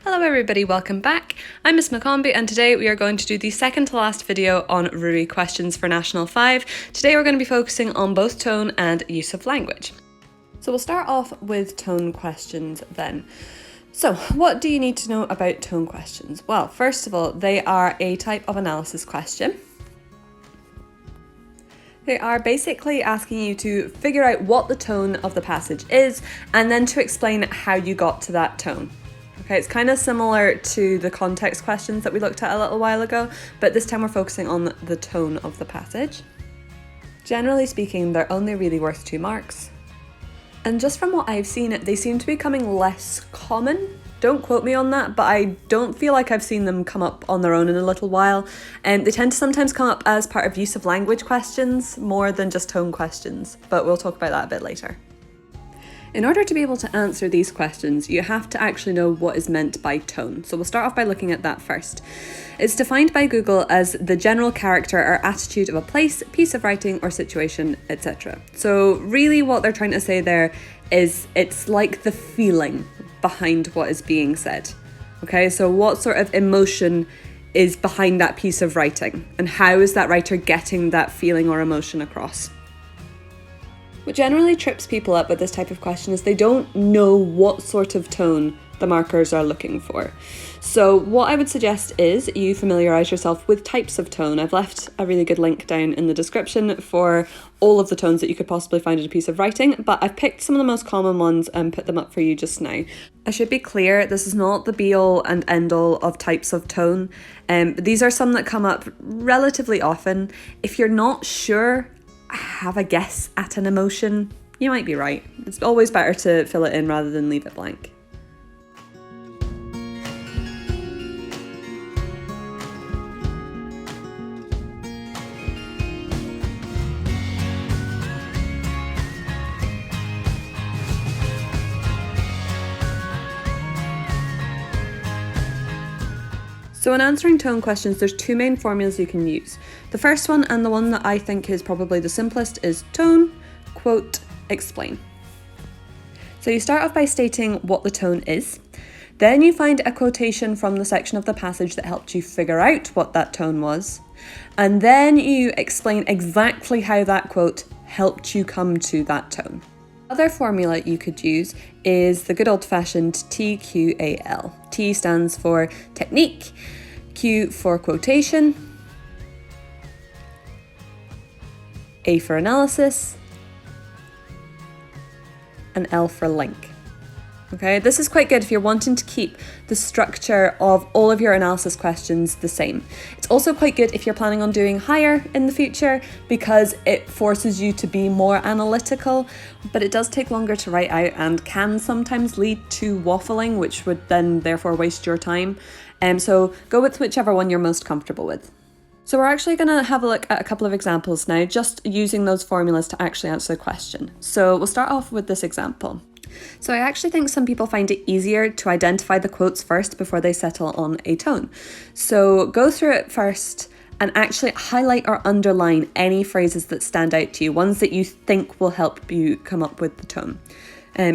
Hello everybody, welcome back. I'm Miss McCombie and today we are going to do the second to last video on RUAE questions for National 5. Today we're going to be focusing on both tone and use of language. So we'll start off with tone questions then. So what do you need to know about tone questions? Well, first of all, they are a type of analysis question. They are basically asking you to figure out what the tone of the passage is and then to explain how you got to that tone. Okay, it's kind of similar to the context questions that we looked at a little while ago, but this time we're focusing on the tone of the passage. Generally speaking, they're only really worth 2 marks. And just from what I've seen, they seem to be becoming less common. Don't quote me on that, but I don't feel like I've seen them come up on their own in a little while. They tend to sometimes come up as part of use of language questions more than just tone questions, but we'll talk about that a bit later. In order to be able to answer these questions, you have to actually know what is meant by tone. So we'll start off by looking at that first. It's defined by Google as the general character or attitude of a place, piece of writing or situation, etc. So really what they're trying to say there is it's like the feeling behind what is being said. Okay, so what sort of emotion is behind that piece of writing and how is that writer getting that feeling or emotion across? What generally trips people up with this type of question is they don't know what sort of tone the markers are looking for. So what I would suggest is you familiarise yourself with types of tone. I've left a really good link down in the description for all of the tones that you could possibly find in a piece of writing, but I've picked some of the most common ones and put them up for you just now. I should be clear, this is not the be-all and end-all of types of tone. These are some that come up relatively often. If you're not sure, have a guess at an emotion, you might be right. It's always better to fill it in rather than leave it blank. So in answering tone questions, there's 2 main formulas you can use. The first one, and the one that I think is probably the simplest, is tone, quote, explain. So you start off by stating what the tone is. Then you find a quotation from the section of the passage that helped you figure out what that tone was. And then you explain exactly how that quote helped you come to that tone. Other formula you could use is the good old-fashioned TQAL. T stands for technique, Q for quotation, A for analysis, and L for link. Okay, this is quite good if you're wanting to keep the structure of all of your analysis questions the same. It's also quite good if you're planning on doing higher in the future because it forces you to be more analytical, but it does take longer to write out and can sometimes lead to waffling, which would then therefore waste your time. So go with whichever one you're most comfortable with. So we're actually going to have a look at a couple of examples now, just using those formulas to actually answer the question. So we'll start off with this example. So I actually think some people find it easier to identify the quotes first before they settle on a tone. So go through it first and actually highlight or underline any phrases that stand out to you, ones that you think will help you come up with the tone.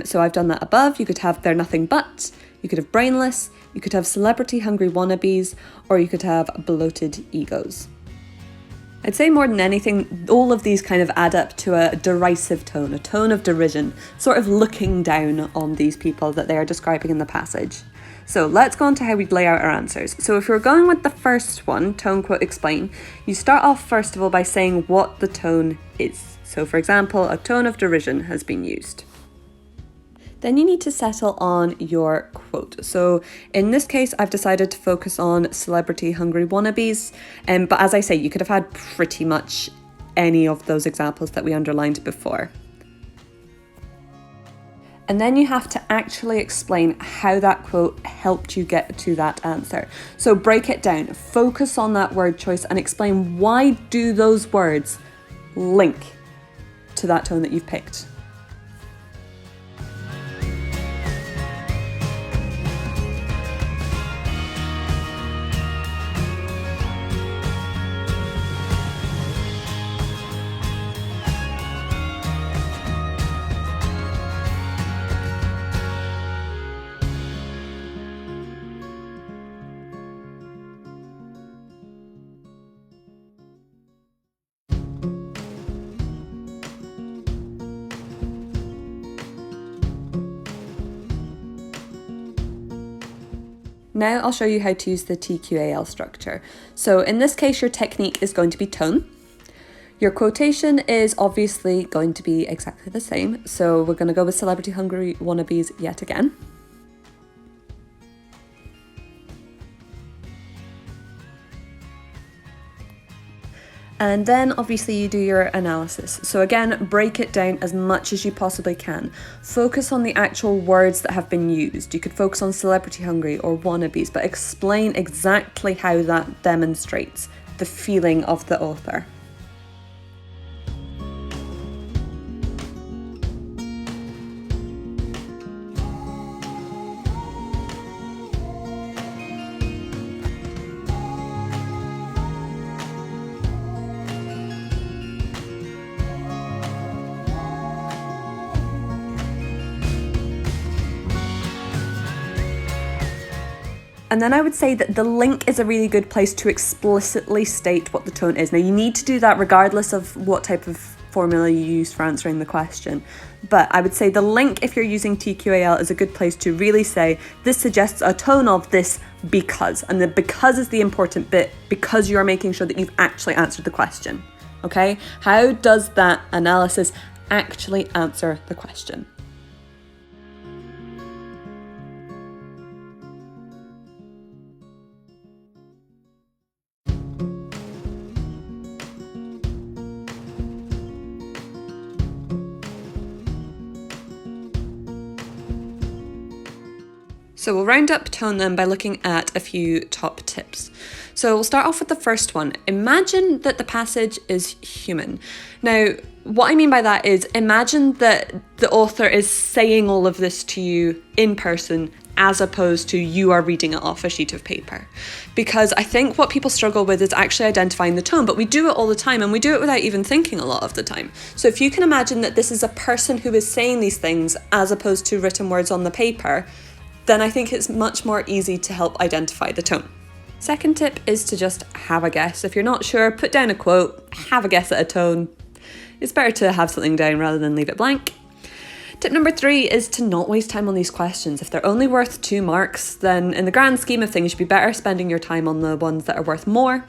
So I've done that above. You could have they're nothing but, you could have brainless, you could have celebrity hungry wannabes, or you could have bloated egos. I'd say more than anything, all of these kind of add up to a derisive tone, a tone of derision, sort of looking down on these people that they are describing in the passage. So let's go on to how we'd lay out our answers. So if we're going with the first one, tone, quote, explain, you start off first of all by saying what the tone is. So for example, a tone of derision has been used. Then you need to settle on your quote. So in this case, I've decided to focus on celebrity hungry wannabes. But as I say, you could have had pretty much any of those examples that we underlined before. And then you have to actually explain how that quote helped you get to that answer. So break it down, focus on that word choice and explain why do those words link to that tone that you've picked. Now I'll show you how to use the TQAL structure. So in this case, your technique is going to be tone. Your quotation is obviously going to be exactly the same. So we're going to go with Celebrity Hungry Wannabes yet again. And then obviously you do your analysis. So again, break it down as much as you possibly can. Focus on the actual words that have been used. You could focus on celebrity hungry or wannabes, but explain exactly how that demonstrates the feeling of the author. And then I would say that the link is a really good place to explicitly state what the tone is. Now you need to do that regardless of what type of formula you use for answering the question. But I would say the link, if you're using TQAL, is a good place to really say, this suggests a tone of this because. And the because is the important bit, because you're making sure that you've actually answered the question. Okay? How does that analysis actually answer the question? So we'll round up tone then by looking at a few top tips. So we'll start off with the first one. Imagine that the passage is human. Now, what I mean by that is imagine that the author is saying all of this to you in person as opposed to you are reading it off a sheet of paper. Because I think what people struggle with is actually identifying the tone, but we do it all the time and we do it without even thinking a lot of the time. So if you can imagine that this is a person who is saying these things as opposed to written words on the paper, then I think it's much more easy to help identify the tone. Second tip is to just have a guess. If you're not sure, put down a quote, have a guess at a tone. It's better to have something down rather than leave it blank. Tip number 3 is to not waste time on these questions. If they're only worth 2 marks, then in the grand scheme of things, you'd be better spending your time on the ones that are worth more.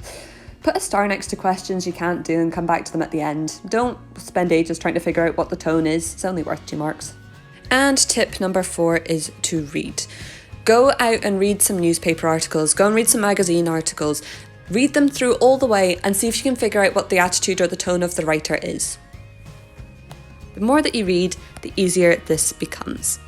Put a star next to questions you can't do and come back to them at the end. Don't spend ages trying to figure out what the tone is. It's only worth 2 marks. And tip number 4 is to read. Go out and read some newspaper articles, go and read some magazine articles, read them through all the way and see if you can figure out what the attitude or the tone of the writer is. The more that you read, the easier this becomes.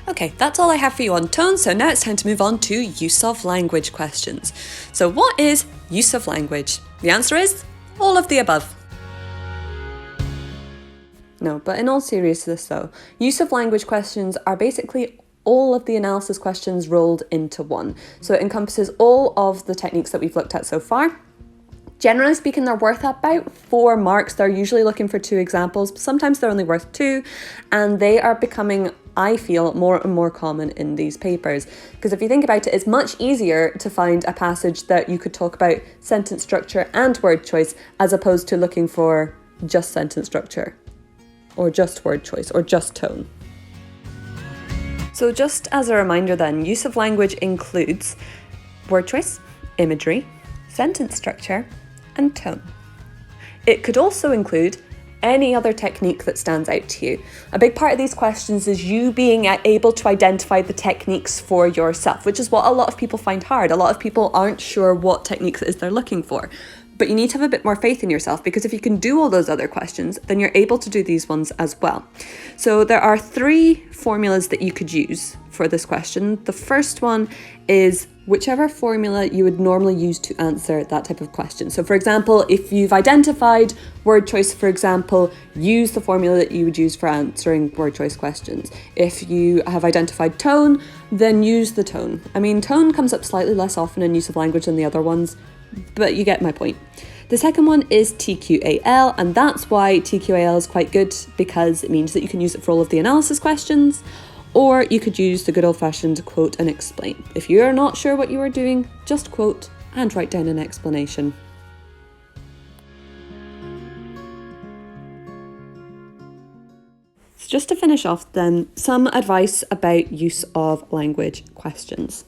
Okay, that's all I have for you on tone, so now it's time to move on to use of language questions. So what is use of language? The answer is all of the above. No, but in all seriousness though, use of language questions are basically all of the analysis questions rolled into one. So it encompasses all of the techniques that we've looked at so far. Generally speaking, they're worth about 4 marks. They're usually looking for 2 examples, but sometimes they're only worth 2, and they are becoming, I feel, more and more common in these papers. Because if you think about it, it's much easier to find a passage that you could talk about sentence structure and word choice, as opposed to looking for just sentence structure, or just word choice, or just tone. So just as a reminder then, use of language includes word choice, imagery, sentence structure, and tone. It could also include any other technique that stands out to you. A big part of these questions is you being able to identify the techniques for yourself, which is what a lot of people find hard. A lot of people aren't sure what techniques it is they're looking for. But you need to have a bit more faith in yourself, because if you can do all those other questions, then you're able to do these ones as well. So there are 3 formulas that you could use for this question. The first one is whichever formula you would normally use to answer that type of question. So for example, if you've identified word choice, for example, use the formula that you would use for answering word choice questions. If you have identified tone, then use the tone. I mean, tone comes up slightly less often in use of language than the other ones, but you get my point. The second one is TQAL, and that's why TQAL is quite good, because it means that you can use it for all of the analysis questions, or you could use the good old-fashioned quote and explain. If you're not sure what you are doing, just quote and write down an explanation. So just to finish off then, some advice about use of language questions.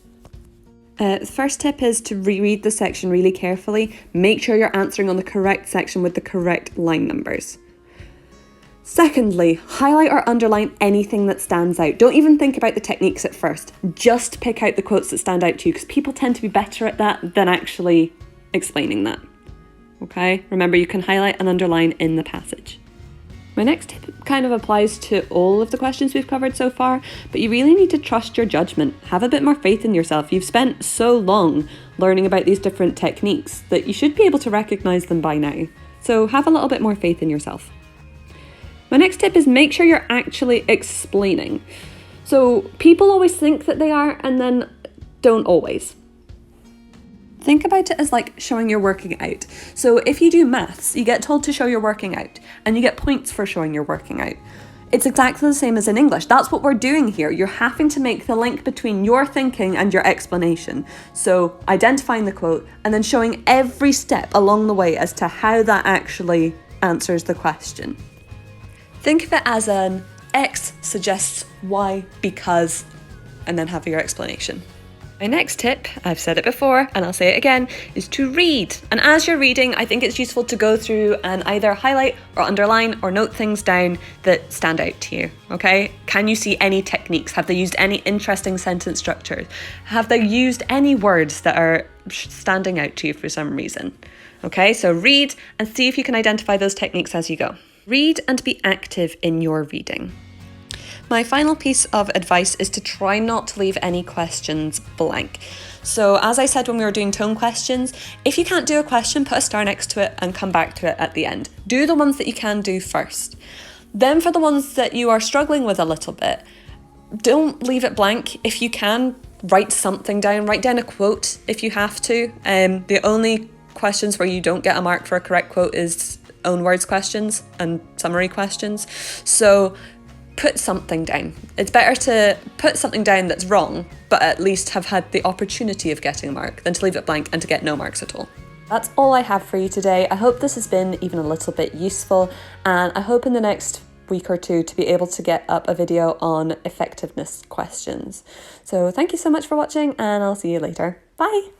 The first tip is to reread the section really carefully. Make sure you're answering on the correct section with the correct line numbers. Secondly, highlight or underline anything that stands out. Don't even think about the techniques at first. Just pick out the quotes that stand out to you, because people tend to be better at that than actually explaining that. Okay? Remember, you can highlight and underline in the passage. My next tip kind of applies to all of the questions we've covered so far, but you really need to trust your judgment. Have a bit more faith in yourself. You've spent so long learning about these different techniques that you should be able to recognise them by now. So have a little bit more faith in yourself. My next tip is make sure you're actually explaining. So people always think that they are and then don't always. Think about it as like showing you're working out. So if you do maths, you get told to show you're working out and you get points for showing you're working out. It's exactly the same as in English. That's what we're doing here. You're having to make the link between your thinking and your explanation. So identifying the quote and then showing every step along the way as to how that actually answers the question. Think of it as an X suggests Y because, and then have your explanation. My next tip, I've said it before and I'll say it again, is to read. And as you're reading, I think it's useful to go through and either highlight or underline or note things down that stand out to you, okay? Can you see any techniques? Have they used any interesting sentence structures? Have they used any words that are standing out to you for some reason? Okay, so read and see if you can identify those techniques as you go. Read and be active in your reading. My final piece of advice is to try not to leave any questions blank. So as I said when we were doing tone questions, if you can't do a question, put a star next to it and come back to it at the end. Do the ones that you can do first. Then for the ones that you are struggling with a little bit, don't leave it blank. If you can, write something down. Write down a quote if you have to. The only questions where you don't get a mark for a correct quote is own words questions and summary questions. So put something down. It's better to put something down that's wrong, but at least have had the opportunity of getting a mark than to leave it blank and to get no marks at all. That's all I have for you today. I hope this has been even a little bit useful, and I hope in the next week or two to be able to get up a video on effectiveness questions. So thank you so much for watching, and I'll see you later. Bye!